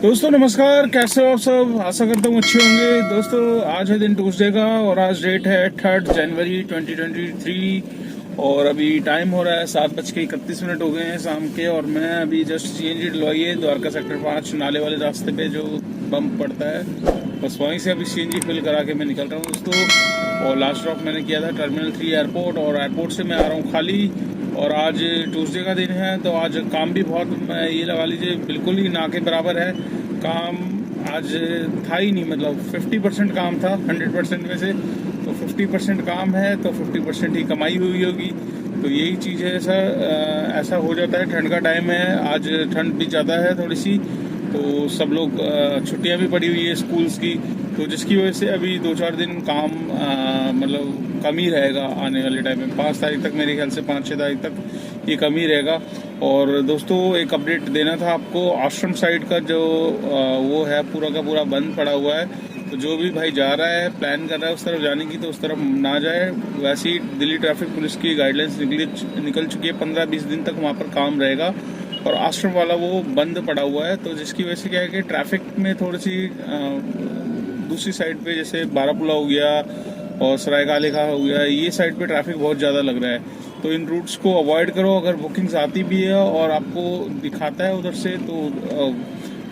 दोस्तों नमस्कार, कैसे हो आप सब। आशा करता हूँ अच्छे होंगे। दोस्तों आज है दिन ट्यूसडे का और आज डेट है 3 जनवरी 2023 और अभी टाइम हो रहा है 7:31 हो गए हैं शाम के। और मैं अभी जस्ट सीएनजी डलवाई है द्वारका सेक्टर 5 नाले वाले रास्ते पे जो बम्प पड़ता है, बस वहीं से अभी सीएनजी फिल करा के मैं निकल रहा हूँ दोस्तों। और लास्ट ड्रॉप मैंने किया था टर्मिनल 3 एयरपोर्ट, और एयरपोर्ट से मैं आ रहा हूँ खाली। और आज ट्यूसडे का दिन है तो आज काम भी बहुत, ये लगा लीजिए बिल्कुल ही ना के बराबर है। काम आज था ही नहीं, मतलब 50% काम था 100% में से, तो 50% काम है तो 50% ही कमाई हुई होगी। तो यही चीज़ है, ऐसा हो जाता है। ठंड का टाइम है, आज ठंड भी ज़्यादा है थोड़ी सी, तो सब लोग छुट्टियां भी पड़ी हुई है स्कूल्स की, तो जिसकी वजह से अभी 2-4 दिन काम मतलब कम ही रहेगा आने वाले टाइम में। 5 तारीख तक मेरे ख्याल से 5-6 तारीख तक ये कम ही रहेगा। और दोस्तों एक अपडेट देना था आपको, आश्रम साइड का जो वो है पूरा का पूरा बंद पड़ा हुआ है। तो जो भी भाई जा रहा है, प्लान कर रहा है उस तरफ जाने की, तो उस तरफ ना जाए। वैसे ही दिल्ली ट्रैफिक पुलिस की गाइडलाइंस निकल चुकी है, 15-20 दिन तक वहाँ पर काम रहेगा और आश्रम वाला वो बंद पड़ा हुआ है। तो जिसकी वजह से क्या है कि ट्रैफिक में थोड़ी सी दूसरी साइड पे जैसे बारापुला हो गया और सराय काले खां हो गया, ये साइड पे ट्रैफिक बहुत ज़्यादा लग रहा है। तो इन रूट्स को अवॉइड करो। अगर बुकिंग्स आती भी है और आपको दिखाता है उधर से, तो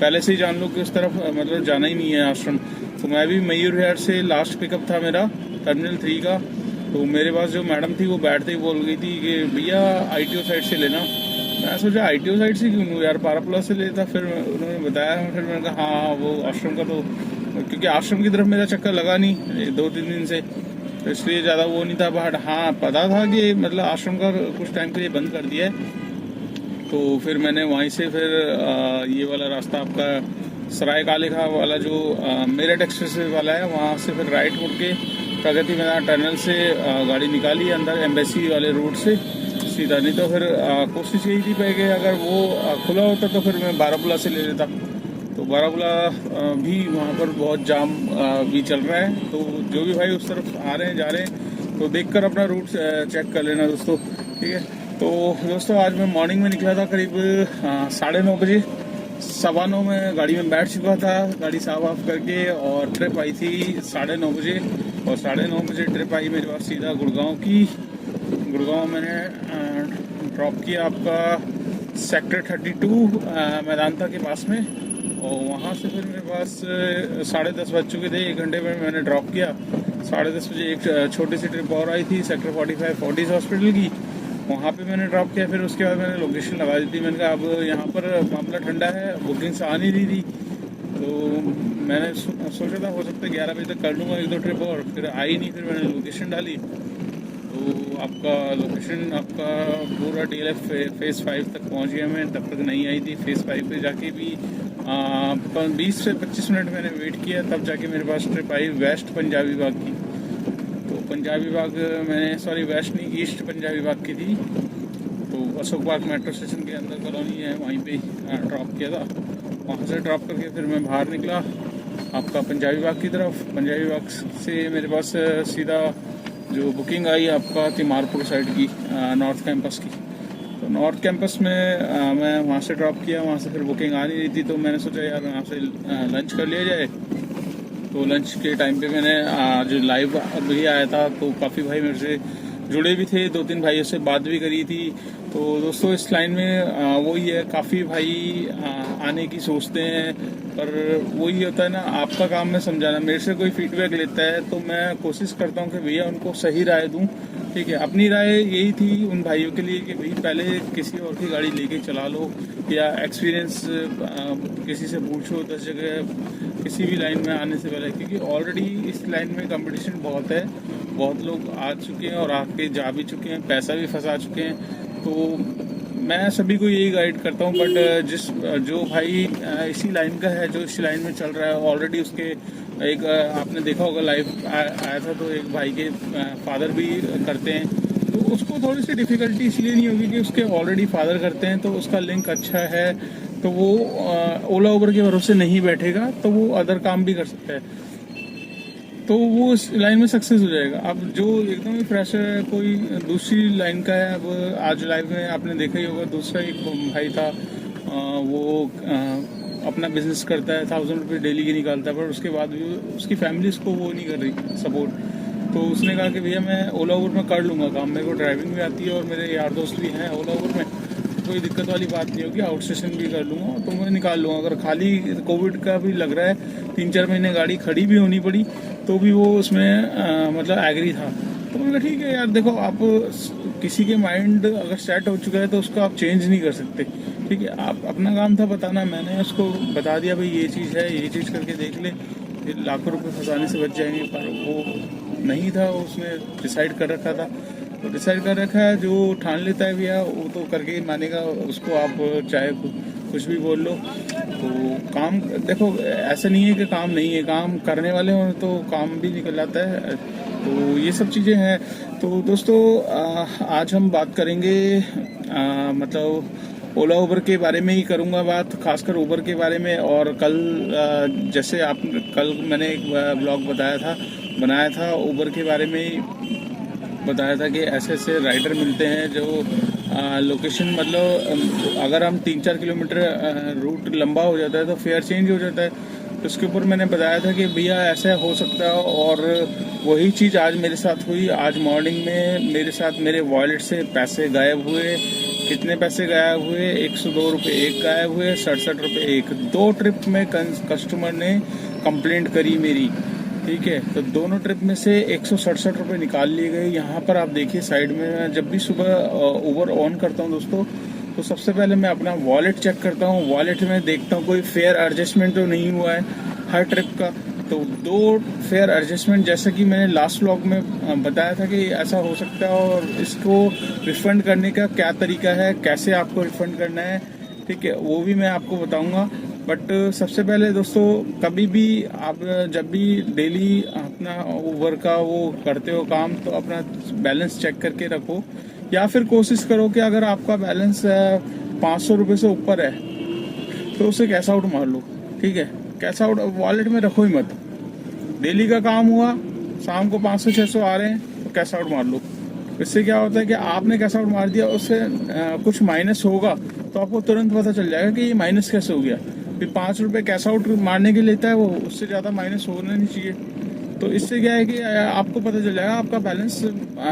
पहले से ही जान लो कि उस तरफ मतलब जाना ही नहीं है आश्रम। तो मैं भी मयूर विहार से लास्ट पिकअप था मेरा टर्मिनल 3 का, तो मेरे पास जो मैडम थी वो बैठते ही बोल गई थी कि भैया आईटीओ साइड से लेना। मैं सोचा आईटीओ साइड से क्यों लूँ यार, बारापुला से लेता। फिर उन्होंने बताया, फिर मैंने कहा हाँ वो आश्रम का, तो क्योंकि आश्रम की तरफ मेरा चक्कर लगा नहीं 2-3 दिन से, तो इसलिए ज़्यादा वो नहीं था। बट हाँ पता था कि मतलब आश्रम का कुछ टाइम के लिए बंद कर दिया है। तो फिर मैंने वहीं से फिर ये वाला रास्ता आपका सराय काले खां वाला जो मेरठ एक्सप्रेस वाला है, वहाँ से फिर राइट मुड़ के प्रगति मैदान टनल से गाड़ी निकाली अंदर एम्बेसी वाले रूट से सीधा। नहीं तो फिर कोशिश यही थी कि अगर वो खुला होता तो फिर मैं बारापुला से ले लेता। तो बारापुला भी वहाँ पर बहुत जाम भी चल रहा है। तो जो भी भाई उस तरफ आ रहे हैं जा रहे हैं तो देखकर अपना रूट चेक कर लेना दोस्तों, ठीक है। तो दोस्तों आज मैं मॉर्निंग में निकला था करीब 9:30 बजे। 9:15 में गाड़ी में बैठ चुका था, गाड़ी साफ वाफ करके, और ट्रिप आई थी 9:30 बजे। और 9:30 बजे ट्रिप आई मेरे पास सीधा गुड़गांव की। गुड़गांव मैंने ड्रॉप किया आपका सेक्टर 32 मैदानता के पास में, और वहाँ से फिर मेरे पास 10:30 बज चुके थे। 1 घंटे में मैंने ड्रॉप किया। 10:30 बजे एक छोटी सी ट्रिप और आई थी सेक्टर 45 फोर्टिस हॉस्पिटल की, वहाँ पे मैंने ड्रॉप किया। फिर उसके बाद मैंने लोकेशन लगा दी थी। मैंने कहा अब यहाँ पर मामला ठंडा है, बुकिंग्स आ नहीं रही थी, तो मैंने सोचा था हो सकता है 11 बजे तक कर लूँगा 1-2 ट्रिप, और फिर आई नहीं। फिर मैंने लोकेशन डाली तो आपका लोकेशन आपका पूरा DLF फेज़ 5 तक पहुँच गया मैं, तब तक नहीं आई थी। फेज़ 5 पे जाके भी 20 से 25 मिनट मैंने वेट किया, तब जाके मेरे पास ट्रिप आई वेस्ट पंजाबी बाग की। तो पंजाबी बाग मैंने वेस्ट नहीं, ईस्ट पंजाबी बाग की थी। तो अशोक पार्क मेट्रो स्टेशन के अंदर कॉलोनी है, वहीं पे ड्रॉप किया था। वहाँ से ड्रॉप करके फिर मैं बाहर निकला आपका पंजाबी बाग की तरफ। पंजाबी बाग से मेरे पास सीधा जो बुकिंग आई आपका तिमारपुर साइड की, नॉर्थ कैंपस की। तो नॉर्थ कैंपस में मैं वहाँ से ड्रॉप किया। वहाँ से फिर बुकिंग आ नहीं रही थी, तो मैंने सोचा यार यहाँ से लंच कर लिया जाए। तो लंच के टाइम पे मैंने जो लाइव अभी आया था, तो काफ़ी भाई मेरे से जुड़े भी थे, 2-3 भाइयों से बात भी करी थी। तो दोस्तों इस लाइन में वही है, काफ़ी भाई आने की सोचते हैं, पर वही होता है ना, आपका काम मैं समझाना। मेरे से कोई फीडबैक लेता है तो मैं कोशिश करता हूँ कि भैया उनको सही राय दूँ, ठीक है। अपनी राय यही थी उन भाइयों के लिए कि भाई पहले किसी और की गाड़ी लेके चला लो, या एक्सपीरियंस किसी से पूछो 10 जगह किसी भी लाइन में आने से पहले, क्योंकि ऑलरेडी इस लाइन में कंपटीशन बहुत है। बहुत लोग आ चुके हैं और आके जा भी चुके हैं, पैसा भी फंसा चुके हैं। तो मैं सभी को यही गाइड करता हूँ। बट जो भाई इसी लाइन का है, जो इस लाइन में चल रहा है ऑलरेडी, उसके एक आपने देखा होगा लाइव आया था, तो एक भाई के फादर भी करते हैं, तो उसको थोड़ी सी डिफ़िकल्टी इसलिए नहीं होगी कि उसके ऑलरेडी फादर करते हैं, तो उसका लिंक अच्छा है, तो वो ओला उबर के भरोसे नहीं बैठेगा, तो वो अदर काम भी कर सकता है, तो वो इस लाइन में सक्सेस हो जाएगा। अब जो एकदम ही फ्रेशर है, कोई दूसरी लाइन का है, अब आज लाइव में आपने देखा ही होगा, दूसरा एक भाई था, वो अपना बिजनेस करता है, 1000 रुपये डेली की निकालता है, पर उसके बाद भी उसकी फैमिली उसको वो नहीं कर रही सपोर्ट। तो उसने कहा कि भैया मैं ओला उबर में कर लूँगा काम, मेरे को ड्राइविंग भी आती है और मेरे यार दोस्त भी हैं ओला उबर में, कोई दिक्कत वाली बात नहीं होगी, आउट स्टेशन भी कर लूँगा तो मैं निकाल लूँगा। अगर खाली कोविड का भी लग रहा है 3-4 महीने गाड़ी खड़ी भी होनी पड़ी तो भी वो उसमें मतलब एग्री था। तो मैंने कहा ठीक है यार, देखो आप किसी के माइंड अगर सेट हो चुका है तो उसको आप चेंज नहीं कर सकते, ठीक है। आप अपना काम था बताना, मैंने उसको बता दिया भाई ये चीज़ है, ये चीज़ करके देख ले, फिर लाखों रुपए फंसाने से बच जाएंगे। पर वो नहीं था, उसने डिसाइड कर रखा था, तो डिसाइड कर रखा है, जो ठान लेता है भैया वो तो करके ही मानेगा, उसको आप चाहे कुछ भी बोल लो। तो काम देखो ऐसा नहीं है कि काम नहीं है, काम करने वाले हों तो काम भी निकल जाता है। तो ये सब चीज़ें हैं। तो दोस्तों आज हम बात करेंगे मतलब ओला उबर के बारे में ही करूँगा बात, खासकर उबर के बारे में। और कल जैसे आप कल मैंने एक ब्लॉग बनाया था उबर के बारे में ही बताया था कि ऐसे ऐसे राइडर मिलते हैं जो लोकेशन मतलब अगर हम 3-4 किलोमीटर रूट लंबा हो जाता है तो फेयर चेंज हो जाता है। तो उसके ऊपर मैंने बताया था कि भैया ऐसा हो सकता है, और वही चीज़ आज मेरे साथ हुई। आज मॉर्निंग में मेरे साथ मेरे वॉलेट से पैसे गायब हुए। कितने पैसे गायब हुए? 102 रुपये एक गायब हुए, 67 रुपये एक। 2 ट्रिप में कस्टमर ने कंप्लेंट करी मेरी, ठीक है। तो दोनों ट्रिप में से 167 रुपये निकाल लिए गए। यहाँ पर आप देखिए साइड में, जब भी सुबह उबर ऑन करता हूँ दोस्तों तो सबसे पहले मैं अपना वॉलेट चेक करता हूँ। वॉलेट में देखता हूँ कोई फेयर एडजस्टमेंट तो नहीं हुआ है हर ट्रिप का। तो 2 फेयर एडजस्टमेंट, जैसा कि मैंने लास्ट व्लॉग में बताया था कि ऐसा हो सकता है, और इसको रिफंड करने का क्या तरीका है, कैसे आपको रिफंड करना है, ठीक है, वो भी मैं आपको बताऊंगा। बट सबसे पहले दोस्तों, कभी भी आप जब भी डेली अपना उबर का वो करते हो काम, तो अपना बैलेंस चेक करके रखो, या फिर कोशिश करो कि अगर आपका बैलेंस 500 रुपये से ऊपर है तो उसे कैश आउट मार लो, ठीक है। कैश आउट वॉलेट में रखो ही मत। डेली का काम हुआ, शाम को 500-600 आ रहे हैं तो कैश आउट मार लो। इससे क्या होता है कि आपने कैश आउट मार दिया, उससे कुछ माइनस होगा तो आपको तुरंत पता चल जाएगा कि ये माइनस कैसे हो गया। फिर 5 रुपये कैश आउट मारने के लेता है वो, उससे ज़्यादा माइनस होना नहीं चाहिए। तो इससे क्या है कि आपको पता चल जाएगा आपका बैलेंस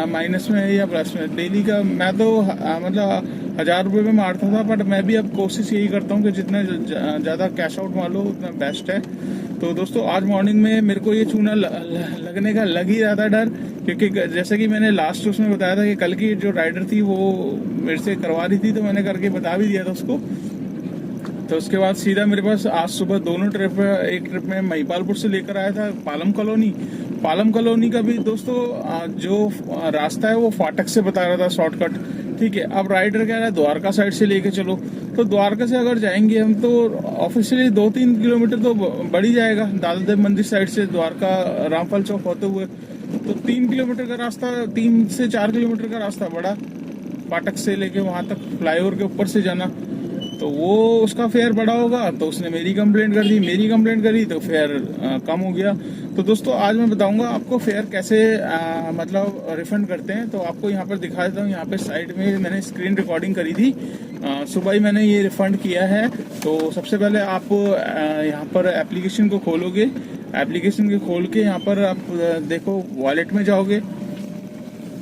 माइनस में है या प्लस में। डेली का मैं तो मतलब 1000 रुपये में मारता था, बट मैं भी अब कोशिश यही करता हूँ कि जितना ज़्यादा कैश आउट मार लो उतना बेस्ट है। तो दोस्तों आज मॉर्निंग में मेरे को ये चूना लगने का लग ही रहा था डर, क्योंकि जैसे कि मैंने लास्ट उसमें बताया था कि कल की जो राइडर थी वो मेरे से करवा रही थी, तो मैंने करके बता भी दिया था उसको। तो उसके बाद सीधा मेरे पास आज सुबह दोनों ट्रिप, एक ट्रिप में महिपालपुर से लेकर आया था पालम कॉलोनी का भी दोस्तों जो रास्ता है वो फाटक से बता रहा था शॉर्टकट, ठीक है। अब राइडर कह रहा है द्वारका साइड से लेके चलो, तो द्वारका से अगर जाएंगे हम तो ऑफिशियली 2-3 किलोमीटर तो बढ़ ही जाएगा, दादा देव मंदिर साइड से द्वारका रामपाल चौक होते हुए। तो 3 किलोमीटर का रास्ता, 3 से 4 किलोमीटर का रास्ता बढ़ा, फाटक से लेके वहां तक फ्लाईओवर के ऊपर से जाना, तो वो उसका फेयर बड़ा होगा। तो उसने मेरी कंप्लेंट करी तो फेयर कम हो गया। तो दोस्तों आज मैं बताऊंगा आपको फेयर कैसे मतलब रिफंड करते हैं। तो आपको यहाँ पर दिखा देता हूँ, यहाँ पे साइड में मैंने स्क्रीन रिकॉर्डिंग करी थी, सुबह ही मैंने ये रिफंड किया है। तो सबसे पहले आप यहाँ पर एप्लीकेशन को खोलोगे, एप्लीकेशन को खोल के यहाँ पर आप देखो वॉलेट में जाओगे,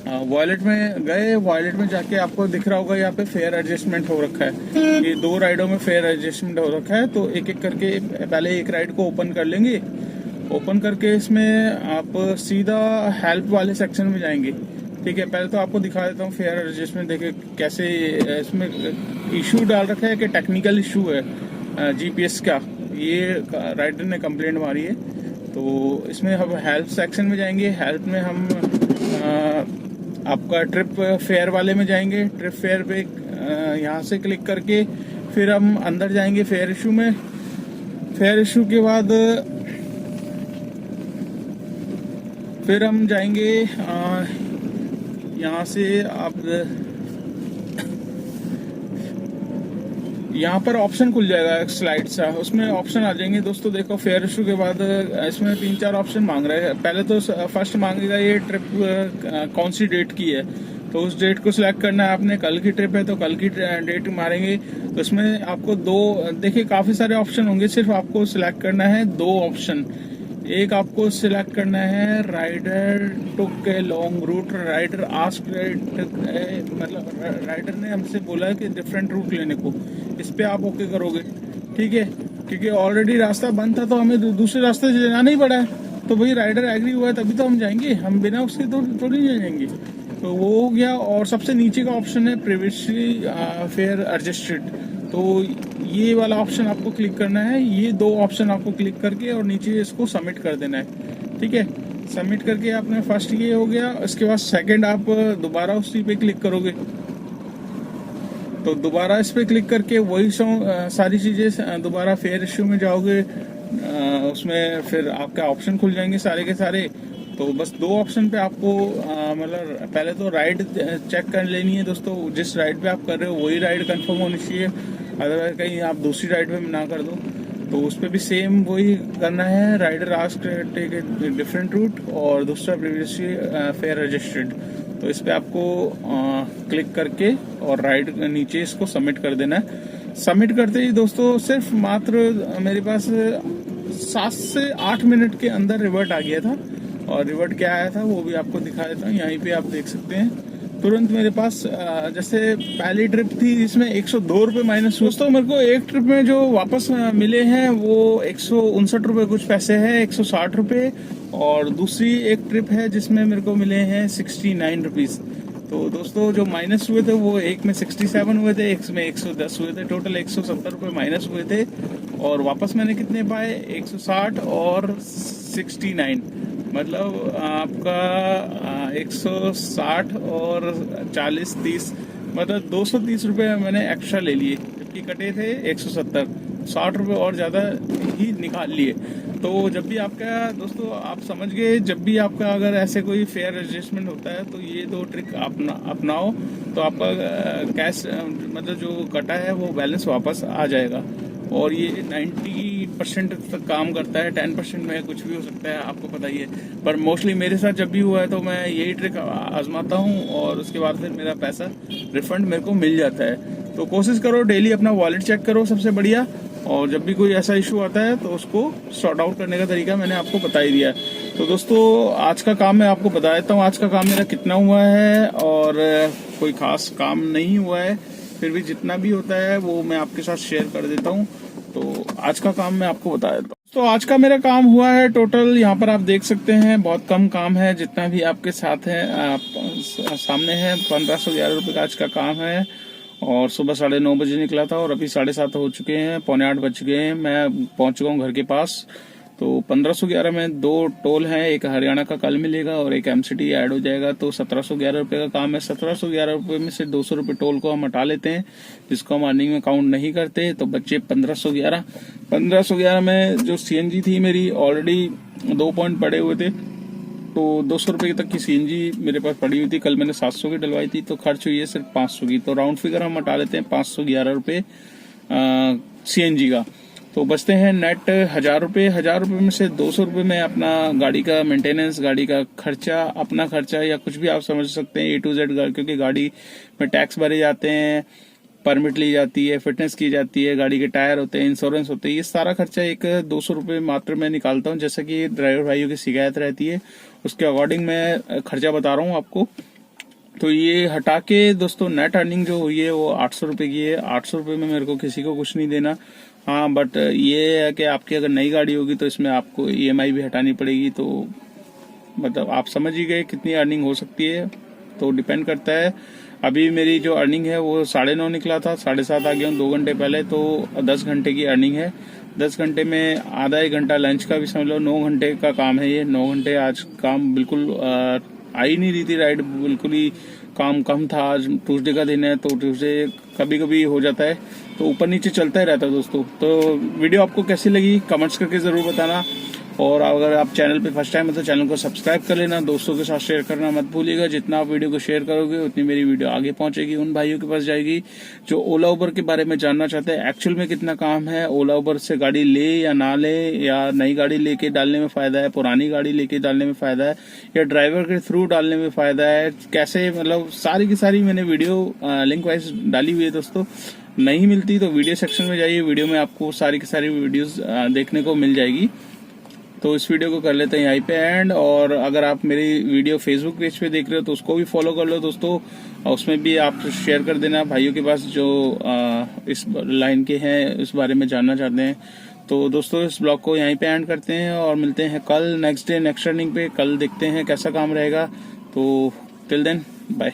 वॉलेट में गए, वॉलेट में जाके आपको दिख रहा होगा यहाँ पे फेयर एडजस्टमेंट हो रखा है। ये 2 राइडों में फेयर एडजस्टमेंट हो रखा है। तो एक एक करके पहले एक राइड को ओपन कर लेंगे, ओपन करके इसमें आप सीधा हेल्प वाले सेक्शन में जाएंगे, ठीक है। पहले तो आपको दिखा देता हूँ फेयर एडजस्टमेंट, देखिए कैसे इसमें इशू डाल रखा है कि टेक्निकल इशू है GPS का, ये राइडर ने कंप्लेंट मारी है। तो इसमें हम हेल्प सेक्शन में जाएंगे, हेल्प में हम आपका ट्रिप फेयर वाले में जाएंगे, ट्रिप फेयर पे यहाँ से क्लिक करके फिर हम अंदर जाएंगे फेयर इशू में। फेयर इशू के बाद फिर हम जाएंगे यहाँ से आप यहाँ पर ऑप्शन खुल जाएगा एक स्लाइड सा, उसमें ऑप्शन आ जाएंगे दोस्तों। देखो फेयर इशू के बाद इसमें 3-4 ऑप्शन मांग रहा है। पहले तो फर्स्ट मांगेगा ये ट्रिप कौन सी डेट की है, तो उस डेट को सिलेक्ट करना है आपने। कल की ट्रिप है तो कल की डेट मारेंगे। तो इसमें आपको दो, देखिए काफ़ी सारे ऑप्शन होंगे, सिर्फ आपको सिलेक्ट करना है दो ऑप्शन। एक आपको सिलेक्ट करना है rider took a long route, rider ask, मतलब राइडर ने हमसे बोला है कि डिफरेंट रूट लेने को, इस पे आप ओके करोगे, ठीक है। क्योंकि ऑलरेडी रास्ता बंद था तो हमें दूसरे रास्ते से जाना ही पड़ा है, तो भाई राइडर एग्री हुआ है तभी तो हम जाएंगे, हम बिना उसके तो थोड़ी नहीं जाएंगे। तो वो हो गया। और सबसे नीचे का ऑप्शन है प्रीवियसली फेयर एडजस्टेड, तो ये वाला ऑप्शन आपको क्लिक करना है। ये दो ऑप्शन आपको क्लिक करके और नीचे इसको सबमिट कर देना है, ठीक है। सबमिट करके आपने फर्स्ट ये हो गया। इसके बाद सेकंड आप दोबारा उसी पे क्लिक करोगे, तो दोबारा इस पे क्लिक करके वही सारी चीज़ें दोबारा फेयर इश्यू में जाओगे, उसमें फिर आपका ऑप्शन खुल जाएंगे सारे के सारे। तो बस दो ऑप्शन पे आपको मतलब पहले तो राइड चेक कर लेनी है दोस्तों, जिस राइड पे आप कर रहे हो वही राइड कंफर्म होनी चाहिए, अदरवाइज कहीं आप दूसरी राइड पे ना कर दो। तो उस पर भी सेम वही करना है, rider ask take a different route, और दूसरा प्रीवियसली फेयर रजिस्टर्ड। तो इस पर आपको क्लिक करके और राइड नीचे इसको सबमिट कर देना है। सबमिट करते ही दोस्तों सिर्फ मात्र मेरे पास 7 से 8 मिनट के अंदर रिवर्ट आ गया था। और रिवर्ट क्या आया था वो भी आपको दिखा देता हूँ, यहीं पे आप देख सकते हैं। तुरंत मेरे पास जैसे पहली ट्रिप थी जिसमें 102 रुपये माइनस हुआ, दोस्तों मेरे को एक ट्रिप में जो वापस मिले हैं वो 159 रुपये कुछ पैसे है, 160 रुपये। और दूसरी एक ट्रिप है जिसमें मेरे को मिले हैं 69 रुपीज़। तो दोस्तों जो माइनस हुए थे वो एक में 67 हुए थे, एक में 110 हुए थे, टोटल 170 रुपये माइनस हुए थे। और वापस मैंने कितने पाए, 160 और 69, मतलब आपका 160 और 40 30, मतलब 230 रुपये मैंने एक्स्ट्रा ले लिए, जबकि कटे थे 170, 60 रुपये और ज़्यादा ही निकाल लिए। तो जब भी आपका दोस्तों आप समझ गए, जब भी आपका अगर ऐसे कोई फेयर एडजस्टमेंट होता है तो ये दो ट्रिक अपनाओ, तो आपका कैश मतलब जो कटा है वो बैलेंस वापस आ जाएगा। और ये 90% तक काम करता है, 10% में कुछ भी हो सकता है, आपको पता ही है। पर मोस्टली मेरे साथ जब भी हुआ है तो मैं यही ट्रिक आजमाता हूँ और उसके बाद फिर मेरा पैसा रिफंड मेरे को मिल जाता है। तो कोशिश करो डेली अपना वॉलेट चेक करो सबसे बढ़िया, और जब भी कोई ऐसा इशू आता है तो उसको सॉर्ट आउट करने का तरीका मैंने आपको बता ही दिया है। तो दोस्तों आज का काम मैं आपको बता देता हूँ, आज का काम मेरा कितना हुआ है। और कोई खास काम नहीं हुआ है, फिर भी जितना भी होता है वो मैं आपके साथ शेयर कर देता हूँ। तो आज का काम मैं आपको बता देता हूँ। तो आज का मेरा काम हुआ है टोटल, यहाँ पर आप देख सकते हैं बहुत कम काम है, जितना भी आपके साथ है आप सामने है 1511 रुपये का आज का काम है। और सुबह 9:30 बजे निकला था और अभी 7:30 हो चुके हैं, 7:45 बज गए हैं, मैं पहुंच चुका हूँ घर के पास। तो 1511 में 2 टोल हैं, एक हरियाणा का कल मिलेगा और एक एमसीटी ऐड हो जाएगा, तो 1711 रुपये का काम है। 1711 रुपये में से 200 रुपये टोल को हम हटा लेते हैं, जिसको हम अर्निंग में काउंट नहीं करते, तो बच्चे 1511। 1511 में जो सीएनजी थी मेरी ऑलरेडी 2 पॉइंट पड़े हुए थे, तो 200 रुपये तक की सीएनजी मेरे पास पड़ी हुई थी। कल मैंने 700 की डलवाई थी, तो खर्च हुई है सिर्फ 500 की। तो राउंड फिगर हम हटा लेते हैं 511 रुपये सीएनजी का, तो बचते हैं नेट 1000 रुपये। 1000 रुपये में से 200 रुपये में अपना गाड़ी का मेंटेनेंस, गाड़ी का खर्चा, अपना खर्चा या कुछ भी आप समझ सकते हैं A to Z, क्योंकि गाड़ी में टैक्स भरे जाते हैं, परमिट ली जाती है, फिटनेस की जाती है, गाड़ी के टायर होते हैं, इंश्योरेंस होते हैं, ये सारा खर्चा एक 200 रुपये मात्र में निकालता हूँ। जैसा कि ड्राइवर भाइयों की शिकायत रहती है उसके अकॉर्डिंग मैं खर्चा बता रहा हूँ आपको। तो ये हटा के दोस्तों नेट अर्निंग जो हुई है वो 800 रुपये की है। 800 रुपये में मेरे को किसी को कुछ नहीं देना। हाँ बट ये है कि आपकी अगर नई गाड़ी होगी तो इसमें आपको EMI भी हटानी पड़ेगी, तो मतलब आप समझ ही गए कितनी अर्निंग हो सकती है, तो डिपेंड करता है। अभी मेरी जो अर्निंग है वो 9:30 निकला था, 7:30 आ गया हूँ 2 घंटे पहले, तो 10 घंटे की अर्निंग है। 10 घंटे में आधा 1 घंटा लंच का भी समझ लो, 9 घंटे का काम है ये। 9 घंटे आज काम बिल्कुल आ ही नहीं रही थी राइड, बिल्कुल ही काम कम था। आज ट्यूसडे का दिन है तो ट्यूसडे कभी कभी हो जाता है, तो ऊपर नीचे चलता ही रहता है दोस्तों। तो वीडियो आपको कैसी लगी कमेंट्स करके ज़रूर बताना। और अगर आप चैनल पे फर्स्ट टाइम है तो चैनल को सब्सक्राइब कर लेना, दोस्तों के साथ शेयर करना मत भूलिएगा। जितना आप वीडियो को शेयर करोगे उतनी मेरी वीडियो आगे पहुंचेगी, उन भाइयों के पास जाएगी जो ओला उबर के बारे में जानना चाहते हैं एक्चुअल में कितना काम है, ओला उबर से गाड़ी ले या ना ले, या नई गाड़ी लेके डालने में फायदा है, पुरानी गाड़ी लेके डालने में फायदा है, या ड्राइवर के थ्रू डालने में फायदा है, कैसे, मतलब सारी की सारी मैंने वीडियो लिंक वाइज डाली हुई है दोस्तों। नहीं मिलती तो वीडियो सेक्शन में जाइए, वीडियो में आपको सारी की सारी वीडियोस देखने को मिल जाएगी। तो इस वीडियो को कर लेते हैं यहीं पे एंड। और अगर आप मेरी वीडियो फेसबुक पेज पे देख रहे हो तो उसको भी फॉलो कर लो दोस्तों, उसमें भी आप शेयर कर देना भाइयों के पास जो इस लाइन के हैं, इस बारे में जानना चाहते हैं। तो दोस्तों इस ब्लॉग को यहीं पे एंड करते हैं और मिलते हैं कल नेक्स्ट डे नेक्स्ट रनिंग पे। कल देखते हैं कैसा काम रहेगा। तो टिल देन बाय।